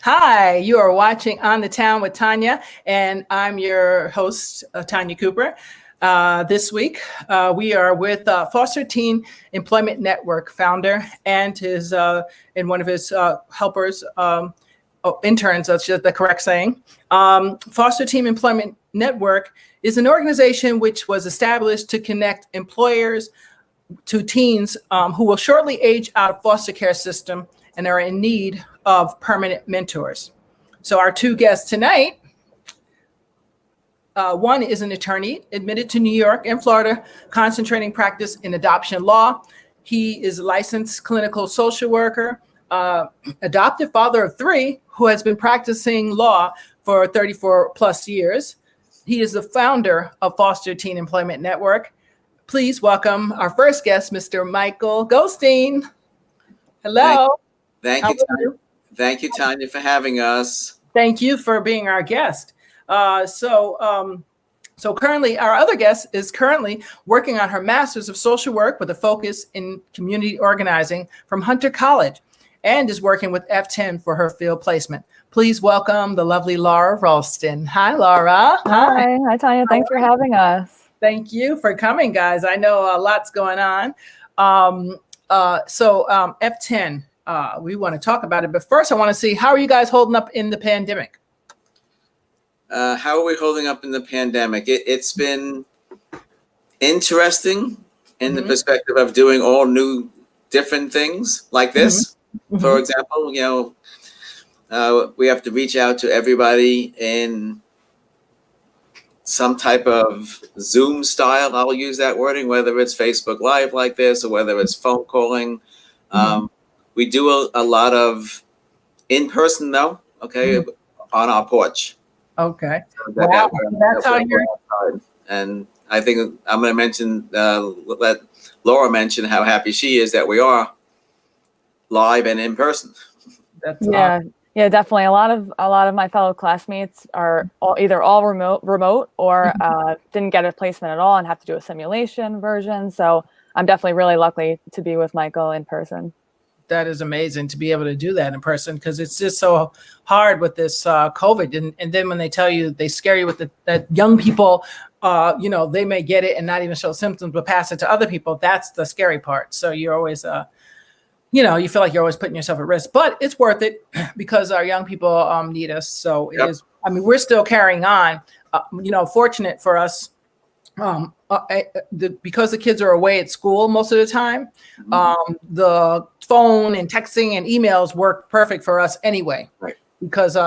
Hi, you are watching On the Town with Tanya, and I'm your host, Tanya Cooper. This week, we are with Foster Teen Employment Network founder and his and one of his helpers, interns. That's just the correct saying. Foster Teen Employment Network is an organization which was established to connect employers to teens who will shortly age out of foster care system and are in need of permanent mentors. So our two guests tonight, one is an attorney admitted to New York and Florida, concentrating practice in adoption law. He is a licensed clinical social worker, adoptive father of three, who has been practicing law for 34 plus years. He is the founder of Foster Teen Employment Network. Please welcome our first guest, Mr. Michael Goldstein. Hello. Thank you, Tanya. Thank you, Tanya, for having us. Thank you for being our guest. So currently, our other guest is currently working on her Master's of Social Work with a focus in community organizing from Hunter College, and is working with F10 for her field placement. Please welcome the lovely Laura Rolston. Hi, Laura. Hi, Tanya. Thanks for having us. Thank you for coming, guys. I know a lot's going on. F10. We want to talk about it, but first I want to see, how are you guys holding up in the pandemic? How are we holding up in the pandemic? It's been interesting in the perspective of doing all new, different things like this. For example, we have to reach out to everybody in some type of Zoom style. I'll use that wording, whether it's Facebook Live like this or whether it's phone calling. We do a lot of in-person though, on our porch. Okay. So that's how you're outside. And I think I'm going to mention, let Laura mention how happy she is that we are live and in person. That's awesome. Yeah, definitely. A lot of my fellow classmates are either all remote or didn't get a placement at all and have to do a simulation version. So I'm definitely really lucky to be with Michael in person. That is amazing to be able to do that in person, because it's just so hard with this COVID. And then when they tell you, they scare you with that young people, they may get it and not even show symptoms, but pass it to other people. That's the scary part. So you're always, you feel like you're always putting yourself at risk, but it's worth it because our young people need us. So it is, we're still carrying on, fortunate for us. Because the kids are away at school most of the time, the phone and texting and emails work perfect for us anyway, right? Because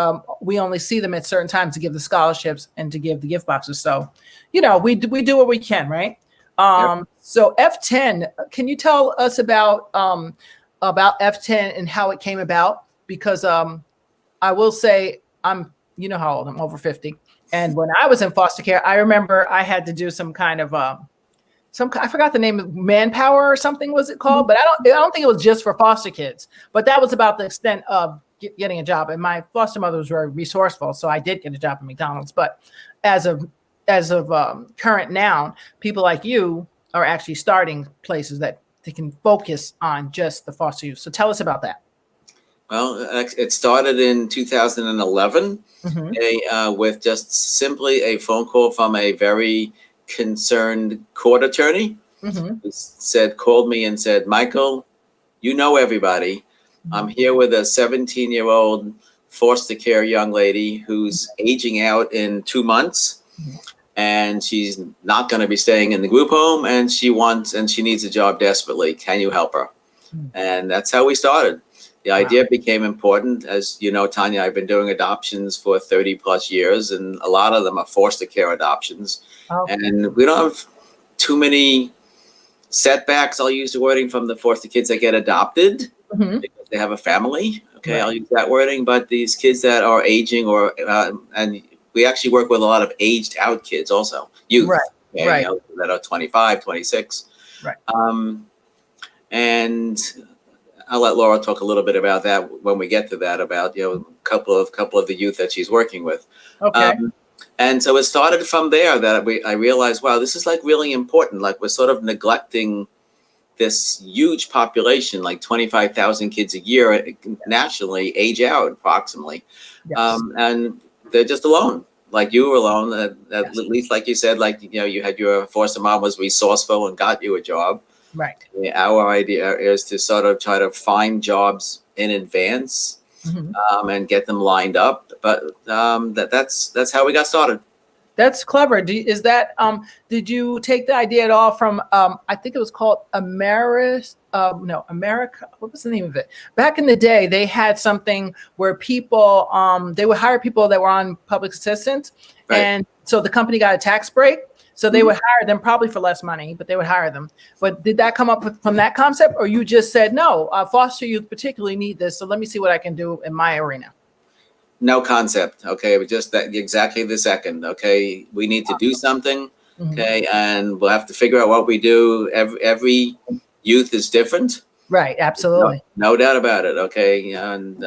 we only see them at certain times to give the scholarships and to give the gift boxes. So, we do what we can, right? So F10, can you tell us about F10 and how it came about? Because I will say I'm, how old I'm, over 50. And when I was in foster care, I remember I had to do some kind of I forgot the name of Manpower or something was it called, but I don't think it was just for foster kids, but that was about the extent of getting a job. And my foster mother was very resourceful, so I did get a job at McDonald's. But as of current now, people like you are actually starting places that they can focus on just the foster youth. So tell us about that. Well, it started in 2011 with just simply a phone call from a very concerned court attorney who called me and said, Michael, you know everybody. I'm here with a 17-year-old foster care young lady who's aging out in 2 months, and she's not going to be staying in the group home, and she needs a job desperately. Can you help her? And that's how we started. The idea became important. As you know, Tanya, I've been doing adoptions for 30 plus years, and a lot of them are foster care adoptions. And we don't have too many setbacks. I'll use the wording from the foster kids that get adopted because they have a family. Okay, I'll use that wording. But these kids that are aging and we actually work with a lot of aged out kids also, youth, that are 25, 26. Right. And I'll let Laura talk a little bit about that when we get to that, about a couple of the youth that she's working with. Okay. And so it started from there that I realized, wow, this is like really important. Like we're sort of neglecting this huge population, like 25,000 kids a year nationally, age out approximately. Yes. And they're just alone. Like you were alone, at Yes. least like you said, like, you had your foster mom was resourceful and got you a job. Right. Our idea is to sort of try to find jobs in advance, and get them lined up. But that's how we got started. That's clever. Did you take the idea at all from, I think it was called America. What was the name of it? Back in the day, they had something where people, they would hire people that were on public assistance. Right. And so the company got a tax break. So they would hire them probably for less money, but they would hire them. But did that come up from that concept? Or you just said, no, foster youth particularly need this. So let me see what I can do in my arena. No concept. Okay. Just that exactly the second. Okay. We need to do something. Okay. And we'll have to figure out what we do. Every youth is different. Right. Absolutely. No doubt about it. Okay. And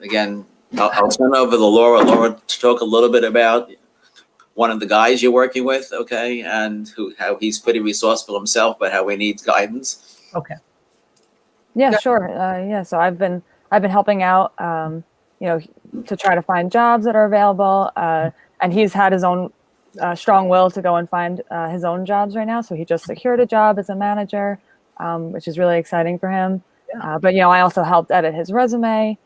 again, I'll turn over to Laura. Laura, to talk a little bit about one of the guys you're working with. Okay. And how he's pretty resourceful himself, but how he needs guidance. Okay. Yeah, sure. So I've been helping out, to try to find jobs that are available. And he's had his own strong will to go and find his own jobs right now. So he just secured a job as a manager, which is really exciting for him. Yeah. But I also helped edit his resume,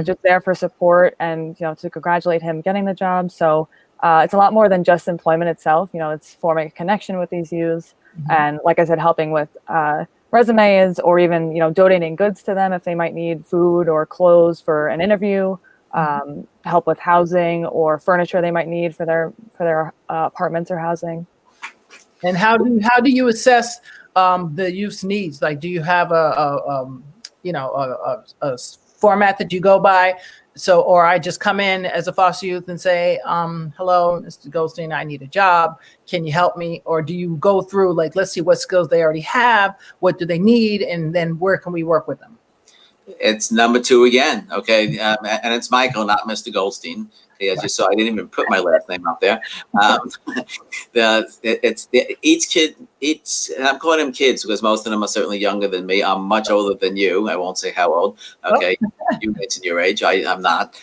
just there for support and to congratulate him getting the job. So it's a lot more than just employment itself. It's forming a connection with these youths, and like I said, helping with resumes, or even donating goods to them if they might need food or clothes for an interview, help with housing or furniture they might need for their apartments or housing. And how do you assess the youth's needs? Like, do you have a format that you go by? So, or I just come in as a foster youth and say, hello, Mr. Goldstein, I need a job. Can you help me? Or do you go through, like, let's see what skills they already have, what do they need, and then where can we work with them? It's number two again. Okay. And it's Michael, not Mr. Goldstein. Okay, as you saw, I didn't even put my last name up there. Each kid, and I'm calling them kids because most of them are certainly younger than me. I'm much older than you. I won't say how old. Okay. You mentioned your age. I'm not.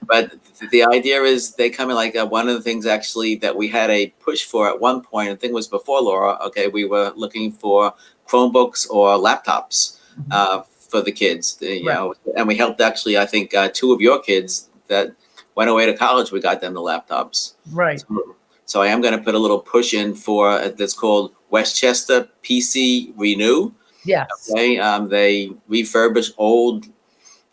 But the idea is they come in like one of the things actually that we had a push for at one point, I think it was before Laura. Okay. We were looking for Chromebooks or laptops for the kids, and we helped actually, I think, two of your kids that went away to college. We got them the laptops. Right. So I am going to put a little push in for that's called Westchester PC Renew. Yes. Okay. They refurbish old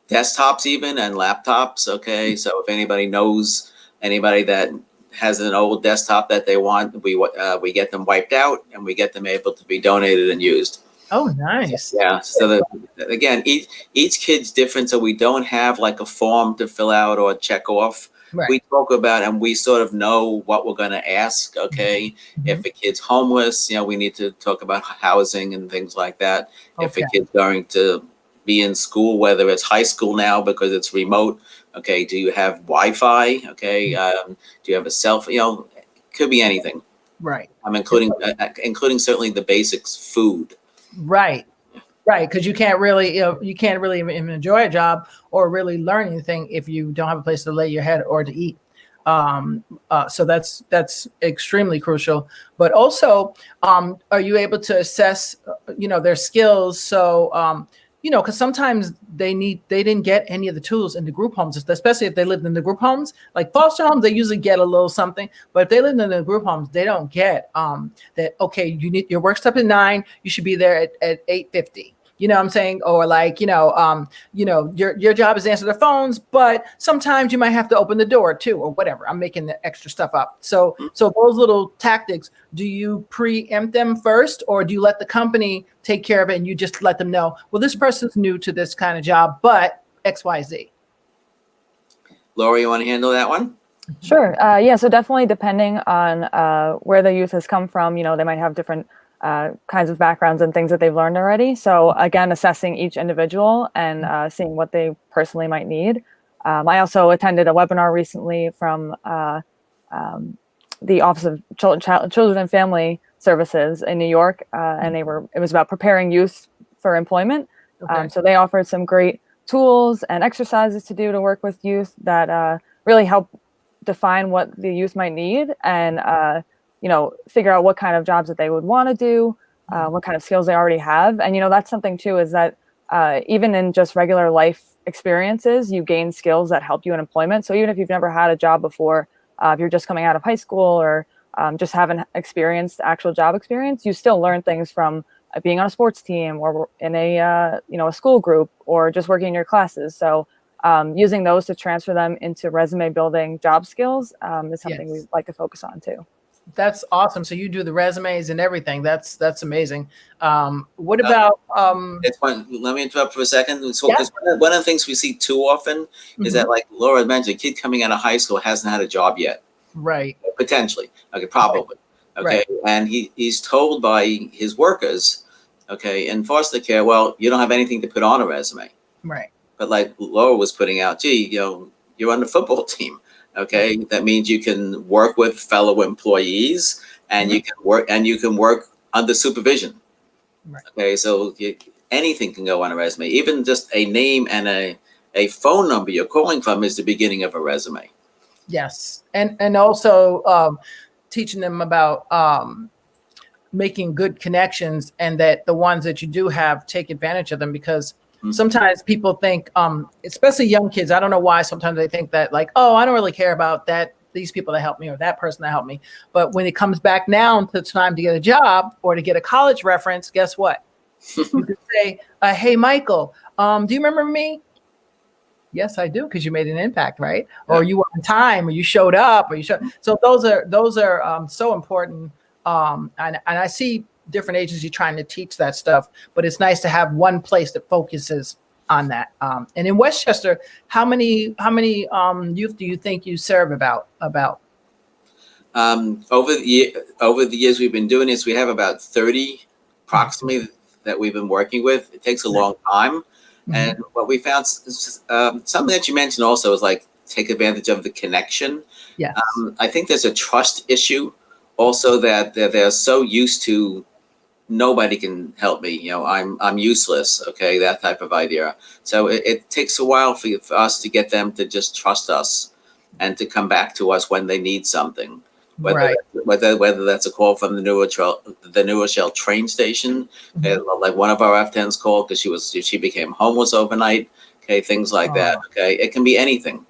desktops even and laptops. Okay. So if anybody knows anybody that has an old desktop that they want, we get them wiped out and we get them able to be donated and used. Oh, nice. Yeah. So again, each kid's different. So we don't have like a form to fill out or check off. Right. We talk about and we sort of know what we're going to ask. Okay. If a kid's homeless, we need to talk about housing and things like that. Okay. If a kid's going to be in school, whether it's high school now because it's remote. Okay. Do you have Wi-Fi? Okay. Do you have a cell phone? It could be anything. Right. I'm including certainly the basics, food. Right. Because you can't really even enjoy a job or really learn anything if you don't have a place to lay your head or to eat. So that's extremely crucial. But also, are you able to assess, their skills? So, because sometimes they didn't get any of the tools in the group homes, especially if they lived in the group homes. Like foster homes, they usually get a little something, but if they lived in the group homes, they don't get that. Okay, you need your work stuff at 9. You should be there at 8:50. You know what I'm saying? Or like, your job is to answer the phones, but sometimes you might have to open the door too, or whatever. I'm making the extra stuff up. So those little tactics, do you preempt them first, or do you let the company take care of it and you just let them know, well, this person's new to this kind of job, but XYZ? Laura, you want to handle that one? Sure. So definitely depending on where the youth has come from, they might have different kinds of backgrounds and things that they've learned already. So again, assessing each individual and seeing what they personally might need. I also attended a webinar recently from the Office of Children and Family Services in New York, and it was about preparing youth for employment. Okay. So they offered some great tools and exercises to do to work with youth that really help define what the youth might need and figure out what kind of jobs that they would want to do, what kind of skills they already have. And that's something too, is that even in just regular life experiences, you gain skills that help you in employment. So even if you've never had a job before, if you're just coming out of high school or just haven't experienced actual job experience, you still learn things from being on a sports team or in a school group or just working in your classes. So using those to transfer them into resume building job skills is something we like to focus on too. That's awesome. So you do the resumes and everything. That's amazing. What about it's fun. Let me interrupt for a second. So, Yeah. 'cause one of the things we see too often is that, like Laura mentioned, a kid coming out of high school hasn't had a job yet. Right. Potentially. Okay, probably. Okay. Right. And he's told by his workers, okay, in foster care, well, you don't have anything to put on a resume. Right. But like Laura was putting out, gee, you're on the football team. Okay, that means you can work with fellow employees, and you can work under supervision. Right. Okay, so anything can go on a resume. Even just a name and a phone number you're calling from is the beginning of a resume. Yes, and also teaching them about making good connections, and that the ones that you do have, take advantage of them, because sometimes people think, especially young kids, I don't know why, sometimes they think that, like, oh, I don't really care about that, these people that help me or that person that helped me. But when it comes back now to time to get a job or to get a college reference, guess what? You could say, hey, Michael, do you remember me? Yes, I do, because you made an impact, right? Yeah. Or you were on time, or you showed up, or you showed. So those are so important. And I see different agencies trying to teach that stuff, but it's nice to have one place that focuses on that. And in Westchester, how many youth do you think you serve about? Over the years we've been doing this, we have about 30 approximately that we've been working with. It takes a long time. And what we found, something that you mentioned also, is like take advantage of the connection. Yes. I think there's a trust issue also, that they're so used to nobody can help me. I'm useless. Okay, that type of idea. So it takes a while for us to get them to just trust us and to come back to us when they need something. Whether that's a call from the New Rochelle train station, like one of our F10s called because she became homeless overnight. Okay, things like that. Okay, it can be anything.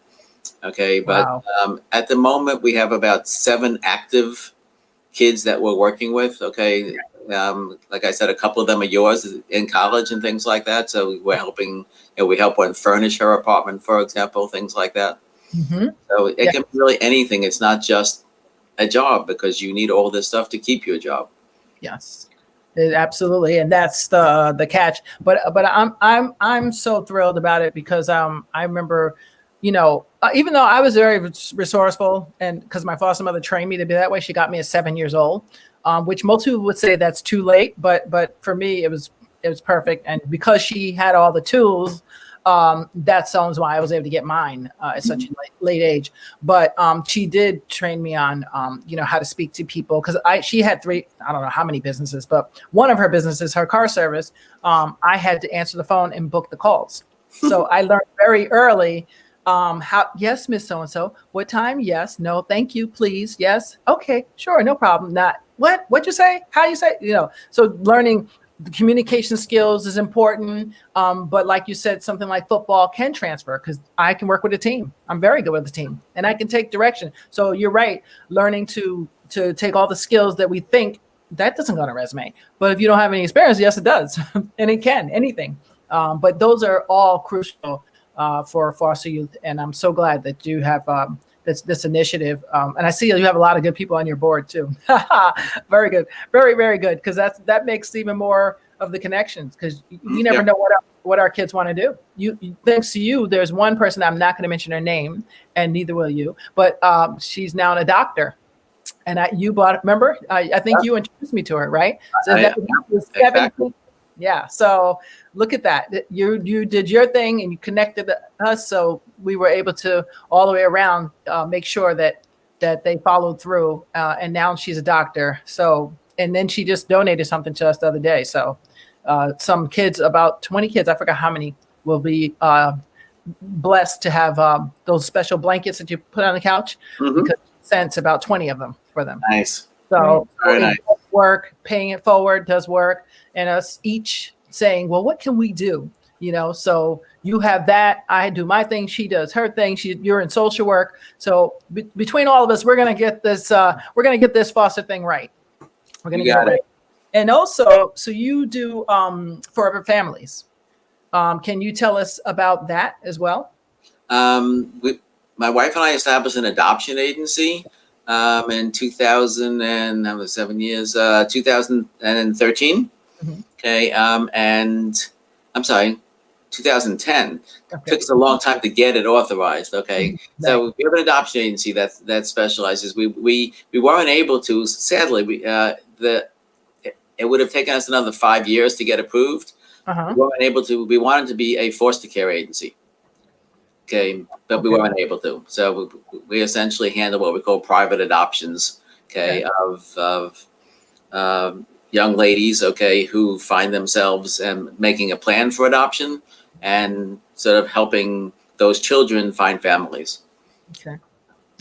Okay, but at the moment we have about 7 active kids that we're working with. Okay, like I said, a couple of them are yours in college and things like that. So we're helping. We help one furnish her apartment, for example, things like that. So it can be really anything. It's not just a job, because you need all this stuff to keep your job. Yes, absolutely, and that's the catch. But I'm so thrilled about it, because I remember, even though I was very resourceful, and because my foster mother trained me to be that way, she got me at 7 years old, which most people would say that's too late, but for me it was perfect, and because she had all the tools. That's why I was able to get mine at such a late age. But she did train me on, how to speak to people, because she had 3, I don't know how many businesses, but one of her businesses, her car service, I had to answer the phone and book the calls. So I learned very early how, yes, Miss So-and-so, what time? Yes, no, thank you, please. Yes. Okay, sure, no problem. Not what you say, how you say, so learning the communication skills is important. But like you said, something like football can transfer, because I can work with a team. I'm very good with a team, and I can take direction. So you're right. Learning to take all the skills that we think that doesn't go on a resume, but if you don't have any experience, yes, it does. And it can, anything. But those are all crucial for foster youth. And I'm so glad that you have this initiative. And I see you have a lot of good people on your board too. Very good. Very, very good. Because that makes even more of the connections, because you never know what our kids want to do. Thanks to you, there's one person, I'm not going to mention her name, and neither will you, but she's now a doctor. And remember, I think you introduced me to her, right? So that was 17. Yeah. So look at that. You did your thing and you connected us. So we were able to all the way around make sure that that they followed through, and now she's a doctor. So, and then she just donated something to us the other day. So, some kids, about 20 kids, I forgot how many, will be blessed to have those special blankets that you put on the couch, because she sends about 20 of them for them. Nice. So Very nice. does work, paying it forward does work, and us each saying, well, what can we do? You know, so you have that. I do my thing. She does her thing. You're in social work. So between all of us, we're gonna get this. We're gonna get this foster thing right. We're gonna get it right. And also, so you do Forever Families. Can you tell us about that as well? My wife and I established an adoption agency in 2000, and that was 7 years, 2013. Okay, and I'm sorry, 2010. Okay. Took us a long time to get it authorized. Okay, so we have an adoption agency that specializes. We weren't able to. Sadly, it would have taken us another 5 years to get approved. We weren't able to. We wanted to be a foster care agency. Okay, but we weren't able to. So we essentially handle what we call private adoptions. Okay, of young ladies. Okay, who find themselves making a plan for adoption and sort of helping those children find families. Okay.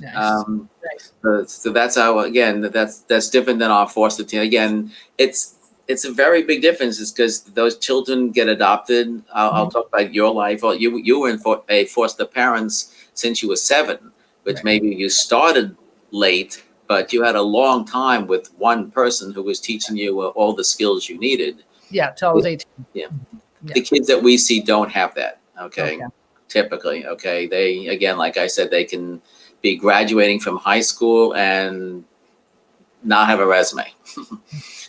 Nice. So that's how, again, that's different than our foster team. Again, it's a very big difference. It's because those children get adopted. I'll talk about your life. Well, you were in a foster parents since you were 7, which maybe you started late, but you had a long time with one person who was teaching you all the skills you needed. Yeah, till I was 18. Yeah. The kids that we see don't have that. Okay. Typically. Okay. They, again, like I said, they can be graduating from high school and not have a resume.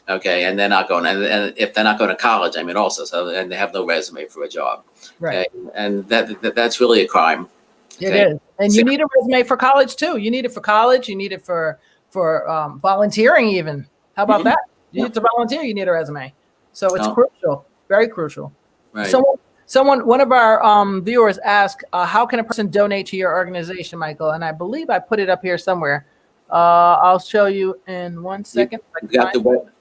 Okay, and they're not going, and if they're not going to college, I mean, also, so, and they have no resume for a job. Right. Okay? And that's really a crime. Okay? It is, and you need a resume for college too. You need it for college. You need it for volunteering even. How about that? You need to volunteer. You need a resume. So it's crucial, very crucial. Right. One of our viewers asked, how can a person donate to your organization, Michael? And I believe I put it up here somewhere. I'll show you in 1 second.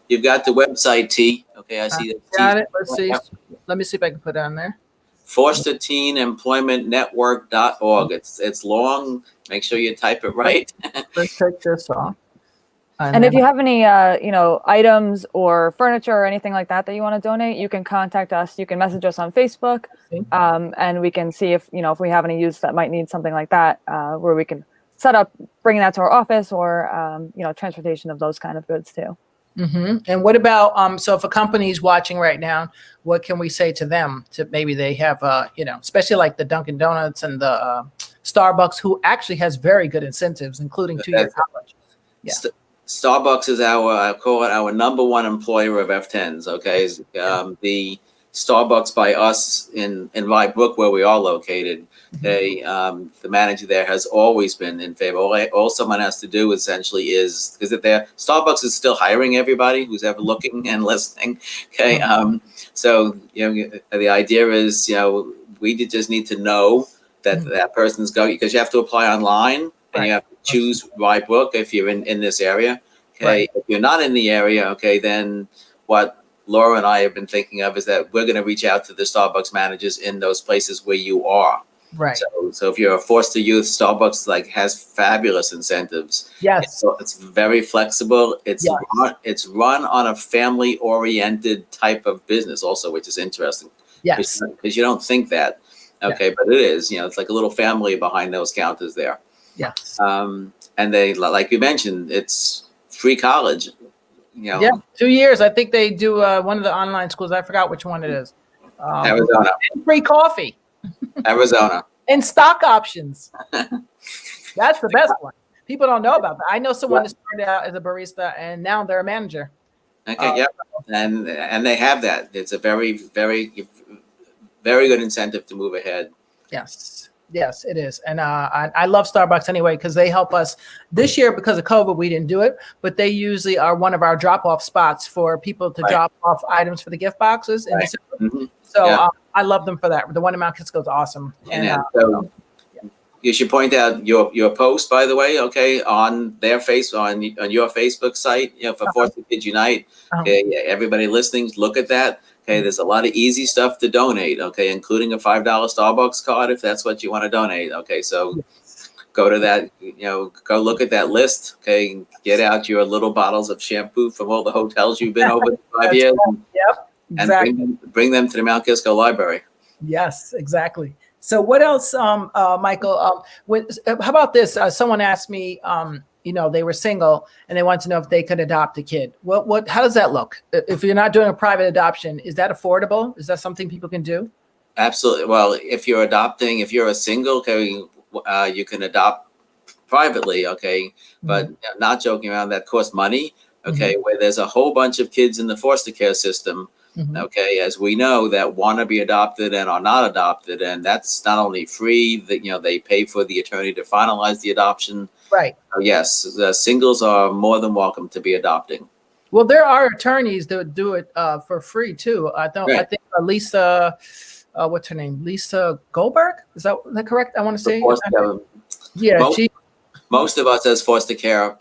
You've got the website, T. Okay, I see that. Got it. Let's see. Let me see if I can put it on there. FosterTeenEmploymentNetwork.org. It's long. Make sure you type it right. Let's take this off. And if you have any, items or furniture or anything like that you want to donate, you can contact us. You can message us on Facebook, and we can see if we have any youth that might need something like that, where we can set up bringing that to our office, or transportation of those kind of goods too. And what about so if a company's watching right now, what can we say to them? To maybe they have especially like the Dunkin' Donuts and the Starbucks, who actually has very good incentives, including 2-year college. Yeah. Starbucks is I call it our number one employer of F10s. Okay, the Starbucks by us in Rye Brook, where we are located. The manager there has always been in favor. All someone has to do essentially is Starbucks is still hiring everybody who's ever looking and listening. Okay, so the idea is we just need to know that that person's going, because you have to apply online and you have to choose Rye Brook if you're in this area. Okay, if you're not in the area, okay, then what Laura and I have been thinking of is that we're going to reach out to the Starbucks managers in those places where you are. Right. So if you're a foster youth, Starbucks has fabulous incentives. Yes. So it's very flexible. It's run on a family-oriented type of business also, which is interesting. Yes. Because you don't think that. Okay, but it is. It's like a little family behind those counters there. Yes. And they, like you mentioned, it's free college. 2 years. I think they do one of the online schools. I forgot which one it is. Arizona. And free coffee. Arizona. And stock options. That's the best one. People don't know about that. I know someone that started out as a barista and now they're a manager. Okay. And they have that. It's a very, very, very good incentive to move ahead. Yes, it is. And I love Starbucks anyway, because they help us. This year, because of COVID, we didn't do it, but they usually are one of our drop-off spots for people to drop off items for the gift boxes. And so I love them for that. The one in Mount Kisco is awesome. And You should point out your post, by the way, okay, on their on your Facebook site, for Foster Kids Unite. Okay, everybody listening, look at that. Okay, there's a lot of easy stuff to donate. Okay, including a $5 Starbucks card if that's what you want to donate. Okay, so go to that. Go look at that list. Okay, get out your little bottles of shampoo from all the hotels you've been over 5 years. Yep, exactly. And bring them to the Mount Kisco Library. Yes, exactly. So what else, Michael? How about this? Someone asked me, they were single and they wanted to know if they could adopt a kid. How does that look? If you're not doing a private adoption, is that affordable? Is that something people can do? Absolutely. Well, if you're a single, okay, you can adopt privately, okay, but not joking around, that costs money, okay, where there's a whole bunch of kids in the foster care system. Okay, as we know, that want to be adopted and are not adopted, and that's not only free. That they pay for the attorney to finalize the adoption. Right. Yes, the singles are more than welcome to be adopting. Well, there are attorneys that would do it for free too. I think Lisa, what's her name? Lisa Goldberg. Is that correct? I want to say. Yeah. Most of us as foster care,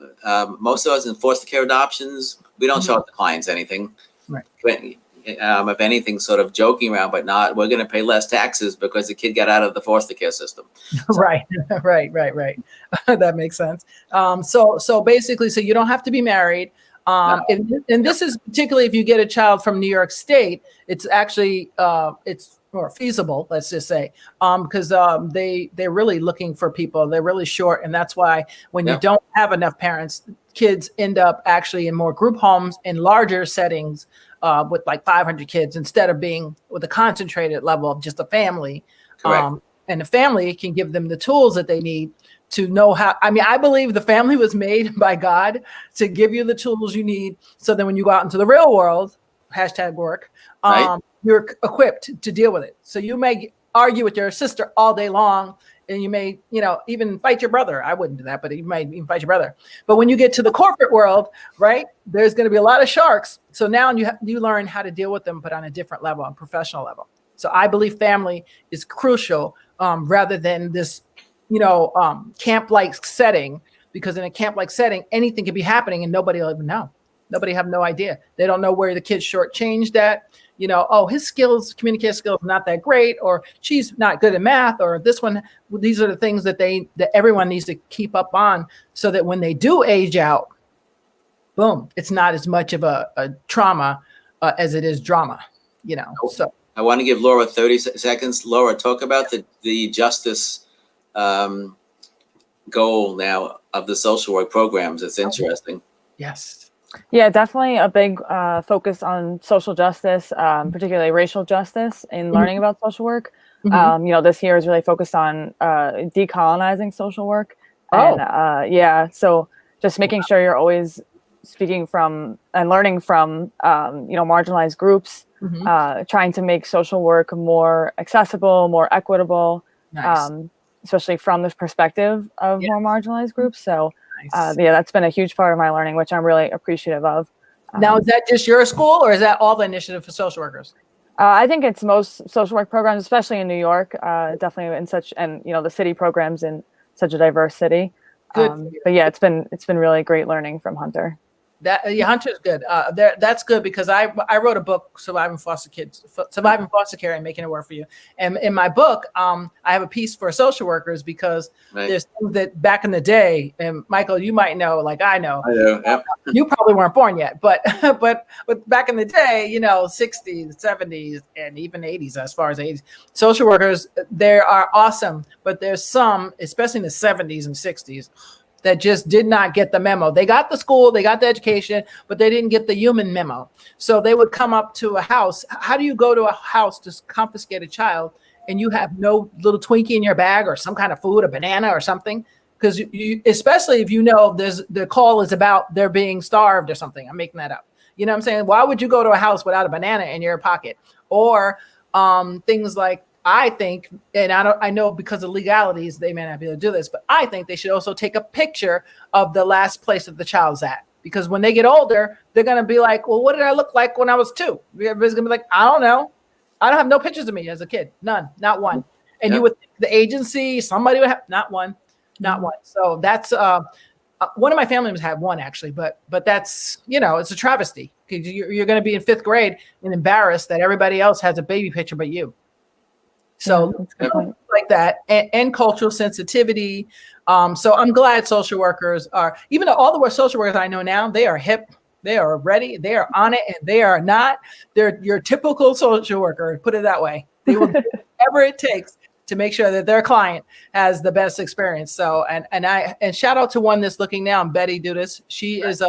most of us in foster care adoptions, we don't charge the clients anything. Right. If anything, sort of joking around, but not, we're going to pay less taxes because the kid got out of the foster care system. So. Right. That makes sense. So basically, so you don't have to be married. And this is particularly if you get a child from New York State, it's actually, it's more feasible, let's just say, because they're really looking for people. They're really short. And that's why when you don't have enough parents, kids end up actually in more group homes in larger settings, with like 500 kids instead of being with a concentrated level of just a family. Correct. And the family can give them the tools that they need to know how. I mean, I believe the family was made by God to give you the tools you need. So then when you go out into the real world, #work, you're equipped to deal with it. So you may argue with your sister all day long, and you may, even fight your brother. I wouldn't do that, but you might even fight your brother. But when you get to the corporate world, right, there's going to be a lot of sharks. So now you learn how to deal with them, but on a different level, on a professional level. So I believe family is crucial, rather than this, camp-like setting, because in a camp-like setting, anything could be happening and nobody will even know. Nobody have no idea. They don't know where the kid's shortchanged at. His communication skills are not that great, or she's not good at math, or this one. These are the things that everyone needs to keep up on, so that when they do age out, boom, it's not as much of a trauma as it is drama. So I want to give Laura 30 seconds. Laura, talk about the justice goal now of the social work programs. It's interesting. Yes. Yeah, definitely a big focus on social justice, particularly racial justice in learning about social work. This year is really focused on decolonizing social work. And so just making sure you're always speaking from and learning from, marginalized groups, trying to make social work more accessible, more equitable, especially from this perspective of more marginalized groups. So that's been a huge part of my learning, which I'm really appreciative of. Now, is that just your school, or is that all the initiative for social workers? I think it's most social work programs, especially in New York, definitely the city programs in such a diverse city. But yeah, it's been really great learning from Hunter. Hunter's good. That's good, because I wrote a book, Surviving Foster Care and Making It Work for You. And in my book, I have a piece for social workers, because there's things that back in the day, and Michael, you might know, like I know. I do. Yep. You probably weren't born yet, but back in the day, 60s, 70s, and even 80s, as far as 80s, social workers, they are awesome. But there's some, especially in the 70s and 60s, that just did not get the memo. They got the school, they got the education, but they didn't get the human memo. So they would come up to a house. How do you go to a house to confiscate a child and you have no little Twinkie in your bag or some kind of food, a banana or something? Because you, especially if the call is about they're being starved or something. I'm making that up. You know what I'm saying? Why would you go to a house without a banana in your pocket? Or things like, I think, and I know because of legalities, they may not be able to do this, but I think they should also take a picture of the last place that the child's at. Because when they get older, they're going to be like, well, what did I look like when I was 2? Everybody's going to be like, I don't know. I don't have no pictures of me as a kid. None, not one. And you would think the agency, somebody would have, not one. So that's one of my family members had one actually, but that's, it's a travesty because you're going to be in 5th grade and embarrassed that everybody else has a baby picture but you. So like that and cultural sensitivity. So I'm glad social workers are, even though all the social workers I know now, they are hip, they are ready, they are on it, and they are not, they're your typical social worker, put it that way. They will do whatever it takes to make sure that their client has the best experience. So, and shout out to one that's looking now, and Betty Dudas. She is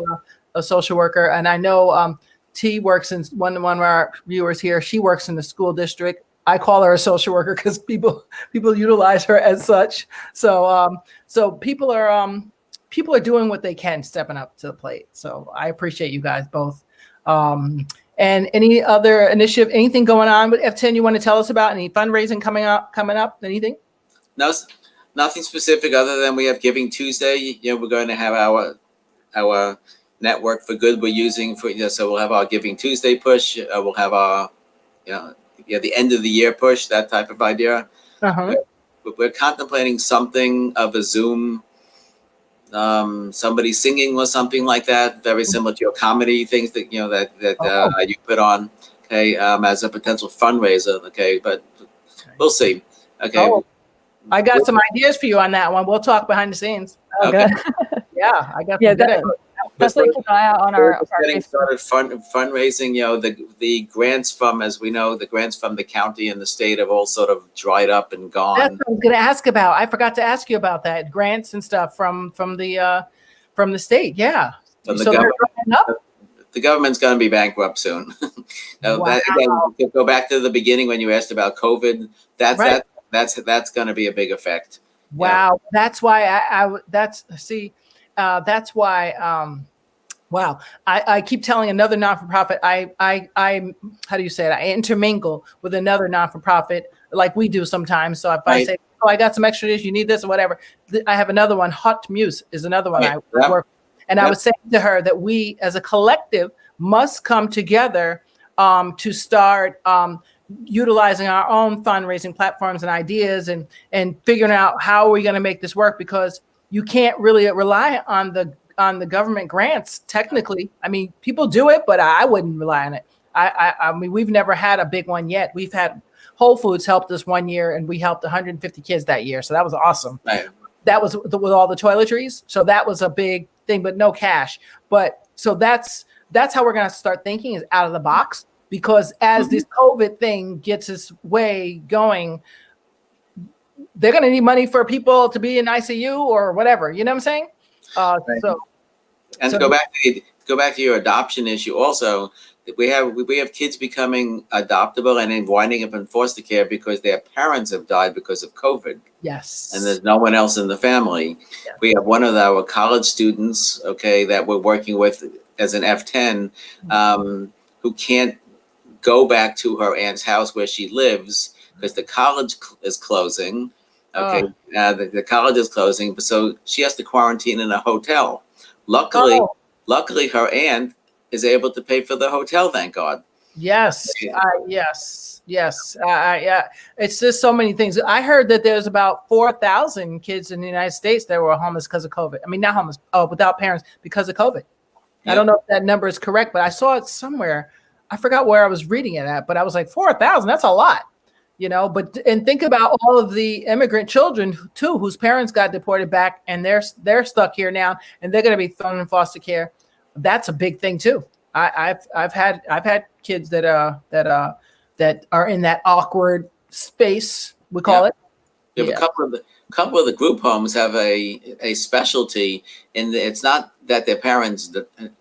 a social worker. And I know T works in one of our viewers here. She works in the school district. I call her a social worker because people utilize her as such. So so people are doing what they can, stepping up to the plate. So I appreciate you guys both. And any other initiative, anything going on with F10 you want to tell us about? Any fundraising coming up? Anything? No, nothing specific other than we have Giving Tuesday. We're going to have our network for good we're using for, so we'll have our Giving Tuesday push. We'll have our, the end of the year push, that type of idea. We're contemplating something of a Zoom, somebody singing or something like that, very similar to your comedy things that you put on, as a potential fundraiser, but we'll see. I got some ideas for you on that one. We'll talk behind the scenes. Okay. Yeah, I got definitely keep an eye out on our getting started fundraising. The grants from, as we know, the grants from the county and the state have all sort of dried up and gone. That's what I was going to ask about. I forgot to ask you about that, grants and stuff from the state. Yeah. From so they're drying up? The government's going to be bankrupt soon. Wow. Again, go back to the beginning when you asked about COVID. That's going to be a big effect. Wow, that's why wow. I keep telling another non-for-profit, I how do you say it? I intermingle with another non-for-profit like we do sometimes. So if I say, oh, I got some extra this, you need this or whatever, I have another one. Hot Muse is another one I work with. And I was saying to her that we as a collective must come together to start utilizing our own fundraising platforms and ideas and figuring out how are we going to make this work, because you can't really rely on the government grants. Technically, I mean, people do it, but I wouldn't rely on it. I mean, we've never had a big one yet. We've had Whole Foods helped us one year, and we helped 150 kids that year, so that was awesome. Right. That was with all the toiletries, so that was a big thing, but no cash. But so that's how we're going to start thinking, is out of the box. Because as this COVID thing gets its way going, they're going to need money for people to be in ICU or whatever. You know what I'm saying? To go back to your adoption issue, also, we have kids becoming adoptable and then winding up in foster care because their parents have died because of COVID. Yes. And there's no one else in the family. Yeah. We have one of our college students, that we're working with as an F10, who can't go back to her aunt's house where she lives because the college is closing. The college is closing, so she has to quarantine in a hotel. Luckily, her aunt is able to pay for the hotel. Thank God. Yes. Yes. Yeah. It's just so many things. I heard that there's about 4,000 kids in the United States that were homeless because of COVID. I mean, not homeless, without parents because of COVID. Yeah. I don't know if that number is correct, but I saw it somewhere. I forgot where I was reading it at, but I was like, 4,000, that's a lot, and think about all of the immigrant children too, whose parents got deported back and they're stuck here now and they're going to be thrown in foster care. That's a big thing too. I've had kids that are in that awkward space, we call it. Yeah. A couple of the group homes have a specialty it's not that their parents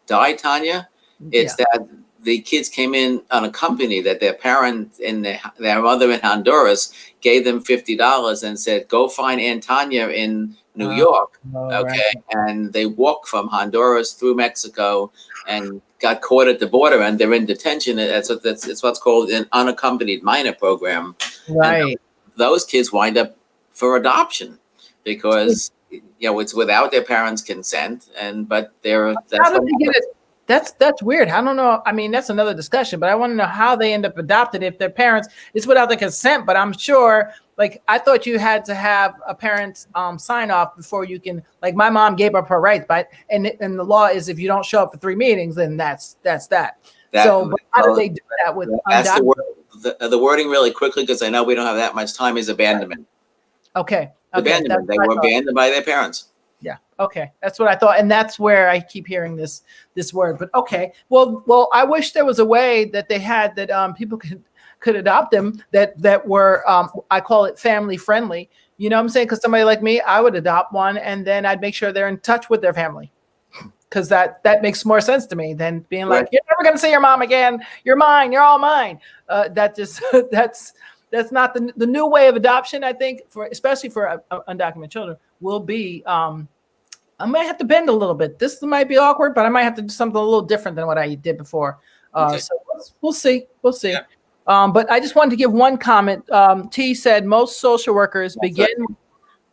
died, Tanya. It's that the kids came in unaccompanied, that their parents and their mother in Honduras gave them $50 and said, go find Aunt Tanya in New York. Right. And they walked from Honduras through Mexico and got caught at the border, and they're in detention. It's what's called an unaccompanied minor program. Right. And those kids wind up for adoption because it's without their parents' consent, but they're. That's weird. I don't know. I mean, that's another discussion, but I want to know how they end up adopted if their parents, it's without the consent, but I'm sure, like, I thought you had to have a parent's sign off before you can, like, my mom gave up her rights, but, and the law is if you don't show up for 3 meetings, then that's that. So but how do they do that with That's the wording really quickly, because I know we don't have that much time, is abandonment. Okay. Abandonment. They were abandoned by their parents. Yeah. Okay. That's what I thought. And that's where I keep hearing this word, but okay. Well, I wish there was a way that they had that people could adopt them that were, I call it family friendly. You know what I'm saying? Because somebody like me, I would adopt one and then I'd make sure they're in touch with their family. Because that makes more sense to me than being like, you're never going to see your mom again. You're mine. You're all mine. That just, that's not the new way of adoption, I think, especially for undocumented children, will be, I might have to bend a little bit. This might be awkward, but I might have to do something a little different than what I did before. So we'll see. Yeah. But I just wanted to give one comment. T said most social workers begin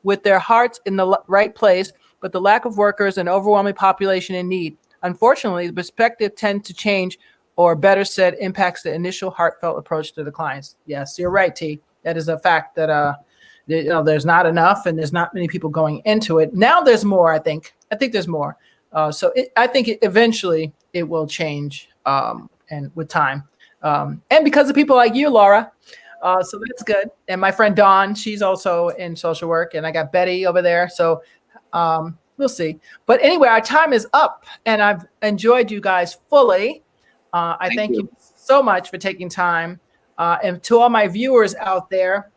with their hearts in the right place, but the lack of workers and overwhelming population in need. Unfortunately, the perspective tends to change, or better said, impacts the initial heartfelt approach to the clients. Yes, you're right, T. That is a fact that there's not enough and there's not many people going into it. Now there's more, I think. I think there's more. I think eventually it will change and with time. And because of people like you, Laura. So that's good. And my friend Dawn, she's also in social work. And I got Betty over there. So we'll see. But anyway, our time is up and I've enjoyed you guys fully. I thank you so much for taking time. And to all my viewers out there,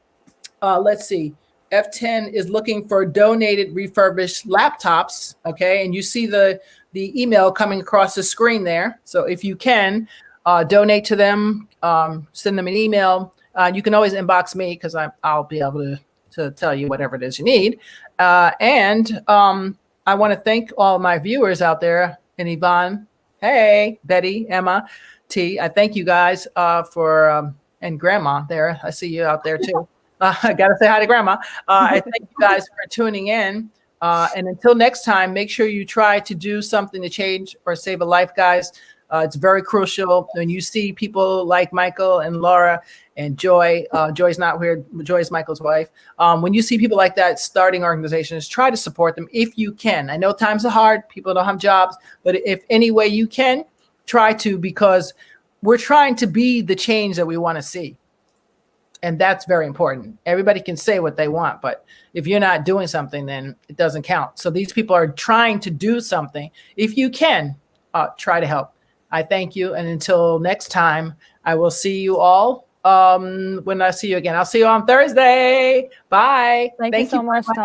let's see. F10 is looking for donated refurbished laptops. Okay. And you see the email coming across the screen there. So if you can donate to them, send them an email. You can always inbox me because I'll be able to tell you whatever it is you need. And I want to thank all my viewers out there, and Yvonne, hey, Betty, Emma, T. I thank you guys for, and Grandma there. I see you out there too. I got to say hi to Grandma. I thank you guys for tuning in. And until next time, make sure you try to do something to change or save a life, guys. It's very crucial when you see people like Michael and Laura and Joy. Joy's not here. Joy's Michael's wife. When you see people like that starting organizations, try to support them if you can. I know times are hard. People don't have jobs. But if any way you can, try to, because we're trying to be the change that we want to see. And that's very important. Everybody can say what they want, but if you're not doing something, then it doesn't count. So these people are trying to do something. If you can, try to help. I thank you. And until next time, I will see you all when I see you again. I'll see you on Thursday. Bye. Thank you so much, Tanya.